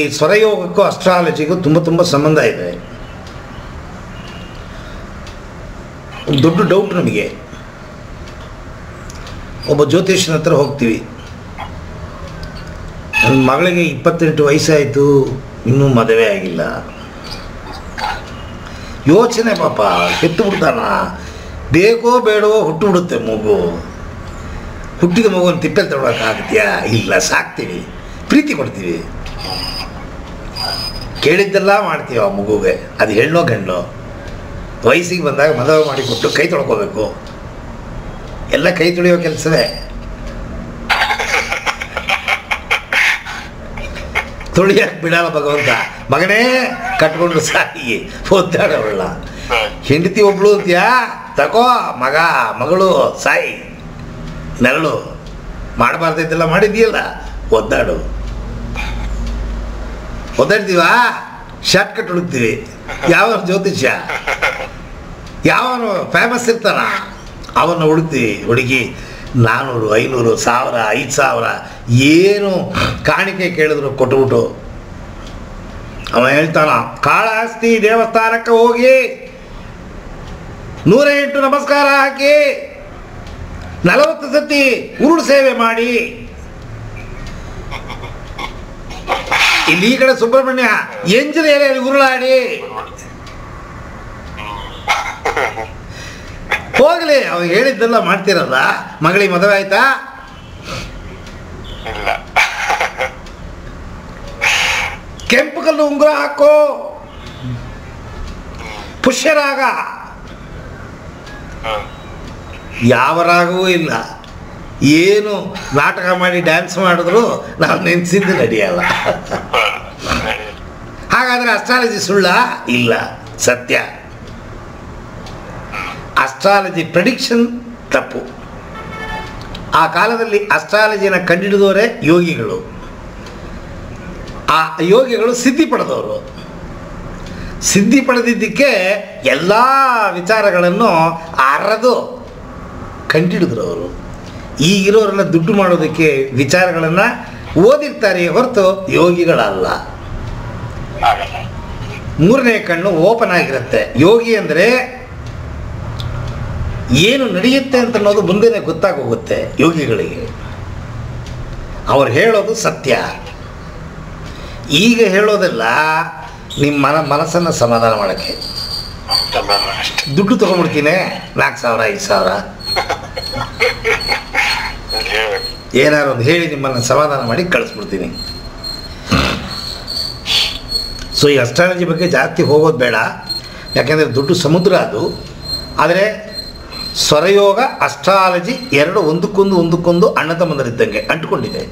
ಈ ಸ್ವರಯೋಗಕ್ಕೂ ಅಸ್ಟ್ರಾಲಜಿಗೂ ತುಂಬ ಸಂಬಂಧ ಇದೆ. ಒಂದು ದೊಡ್ಡ ಡೌಟ್ ನಮಗೆ. ಒಬ್ಬ ಜ್ಯೋತಿಷ್ಯನ ಹತ್ರ ಹೋಗ್ತೀವಿ, ನನ್ನ ಮಗಳಿಗೆ 28 ವಯಸ್ಸಾಯಿತು, ಇನ್ನೂ ಮದುವೆ ಆಗಿಲ್ಲ. ಯೋಚನೆ ಪಾಪ, ಕೆತ್ತು ಬಿಡ್ತಾನ, ಬೇಕೋ ಬೇಡವೋ ಹುಟ್ಟು ಬಿಡುತ್ತೆ ಮಗು. ಹುಟ್ಟಿದ ಮಗುವನ್ನು ತಿಪ್ಪೆಲ್ಲಿ ತಗೊಳಕ್ಕಾಗತ್ಯಾ? ಇಲ್ಲ, ಸಾಕ್ತೀವಿ, ಪ್ರೀತಿ ಕೊಡ್ತೀವಿ, ಕೇಳಿದ್ದೆಲ್ಲ ಮಾಡ್ತೀವಿ ಆ ಮಗುಗೆ. ಅದು ಹೆಣ್ಣೋ ಗಂಡೋ, ವಯಸ್ಸಿಗೆ ಬಂದಾಗ ಮದುವೆ ಮಾಡಿಕೊಟ್ಟು ಕೈ ತೊಳ್ಕೋಬೇಕು. ಎಲ್ಲ ಕೈ ತೊಳೆಯೋ ಕೆಲಸವೇ. ತೊಳಿಯಕ್ಕೆ ಬಿಡಲ್ಲ ಭಗವಂತ. ಮಗನೇ ಕಟ್ಕೊಂಡು ಸಾಕಿ ಒದ್ದಾಡವಳ. ಹೆಂಡತಿ ಒಬ್ಳು ಅಂತ್ಯಾ, ತಗೋ ಮಗ ಮಗಳು ಸಾಯಿ, ನೆರಳು ಮಾಡಬಾರ್ದೈತೆಲ್ಲ ಮಾಡಿದ್ಯಲ್ಲ, ಒದ್ದಾಡು. ಒದ್ದಾಡ್ತೀವ, ಶಾರ್ಟ್ ಕಟ್ ಹುಡುಕ್ತೀವಿ. ಯಾವ ಜ್ಯೋತಿಷ್ಯ, ಯಾವನು ಫೇಮಸ್ ಇರ್ತಾನ ಅವನ್ನ ಹುಡುಕ್ತೀವಿ. ಹುಡುಗಿ 400, 500, 1000, 5000 ಏನು ಕಾಣಿಕೆ ಕೇಳಿದ್ರು ಕೊಟ್ಬಿಟ್ಟು ಅವ ಹೇಳ್ತಾನ, ಕಾಳಹಸ್ತಿ ದೇವಸ್ಥಾನಕ್ಕೆ ಹೋಗಿ 108 ನಮಸ್ಕಾರ ಹಾಕಿ 40 ಸತಿ ಉರುಳು ಸೇವೆ ಮಾಡಿ, ಇಲ್ಲಿ ಈ ಕಡೆ ಸುಬ್ರಹ್ಮಣ್ಯ ಎಂಜಲ ಎಲೆಯಲ್ಲಿ ಉರುಳಾಡಿ ಹೋಗ್ಲಿ. ಅವ ಹೇಳಿದ್ದೆಲ್ಲ ಮಾಡ್ತಿರಲ್ಲ. ಮಗಳಿಗೆ ಮದುವೆ ಆಯ್ತಾ? ಕೆಂಪು ಕಲ್ಲು ಉಂಗುರ ಹಾಕೋ, ಪುಷ್ಯರಾಗ, ಯಾವ ರಾಗವೂ ಇಲ್ಲ. ಏನು ನಾಟಕ ಮಾಡಿ ಡ್ಯಾನ್ಸ್ ಮಾಡಿದ್ರು ನಾವು ನೆನೆಸಿದ್ದು ನಡೆಯಲ್ಲ. ಹಾಗಾದರೆ ಅಸ್ಟ್ರಾಲಜಿ ಸುಳ್ಳ? ಇಲ್ಲ, ಸತ್ಯ. ಅಸ್ಟ್ರಾಲಜಿ ಪ್ರೆಡಿಕ್ಷನ್ ತಪ್ಪು. ಆ ಕಾಲದಲ್ಲಿ ಅಸ್ಟ್ರಾಲಜಿನ ಕಂಡುಹಿಡಿದವರೇ ಯೋಗಿಗಳು. ಆ ಯೋಗಿಗಳು ಸಿದ್ಧಿ ಪಡೆದವರು. ಸಿದ್ಧಿ ಪಡೆದಿದ್ದಕ್ಕೆ ಎಲ್ಲ ವಿಚಾರಗಳನ್ನು ಅರದು ಕಂಡುಹಿಡಿದ್ರು ಅವರು. ಈಗಿರೋರೆಲ್ಲ ದುಡ್ಡು ಮಾಡೋದಕ್ಕೆ ವಿಚಾರಗಳನ್ನು ಓದಿರ್ತಾರೆ ಹೊರತು ಯೋಗಿಗಳಲ್ಲ. ಮೂರನೇ ಕಣ್ಣು ಓಪನ್ ಆಗಿರುತ್ತೆ. ಯೋಗಿ ಅಂದರೆ ಏನು ನಡೆಯುತ್ತೆ ಅಂತ ಅನ್ನೋದು ಮುಂದೆನೇ ಗೊತ್ತಾಗೋಗುತ್ತೆ ಯೋಗಿಗಳಿಗೆ. ಅವ್ರು ಹೇಳೋದು ಸತ್ಯ. ಈಗ ಹೇಳೋದೆಲ್ಲ ನಿಮ್ಮ ಮನಸ್ಸನ್ನು ಸಮಾಧಾನ ಮಾಡೋಕ್ಕೆ. ದುಡ್ಡು ತೊಗೊಂಡ್ಬಿಡ್ತೀನಿ 4000, 5000, ಏನಾರು ಒಂದು ಹೇಳಿ ನಿಮ್ಮನ್ನು ಸಮಾಧಾನ ಮಾಡಿ ಕಳಿಸ್ಬಿಡ್ತೀನಿ. ಸೊ ಈ ಅಸ್ಟ್ರಾಲಜಿ ಬಗ್ಗೆ ಜಾಸ್ತಿ ಹೋಗೋದು ಬೇಡ, ಯಾಕೆಂದರೆ ದುಡ್ಡು ಸಮುದ್ರ ಅದು. ಆದರೆ ಸ್ವರಯೋಗ ಅಸ್ಟ್ರಾಲಜಿ ಎರಡು ಒಂದಕ್ಕೊಂದು ಅಣ್ಣ ತಮ್ಮಂದರಿದ್ದಂಗೆ ಅಂಟ್ಕೊಂಡಿದೆ.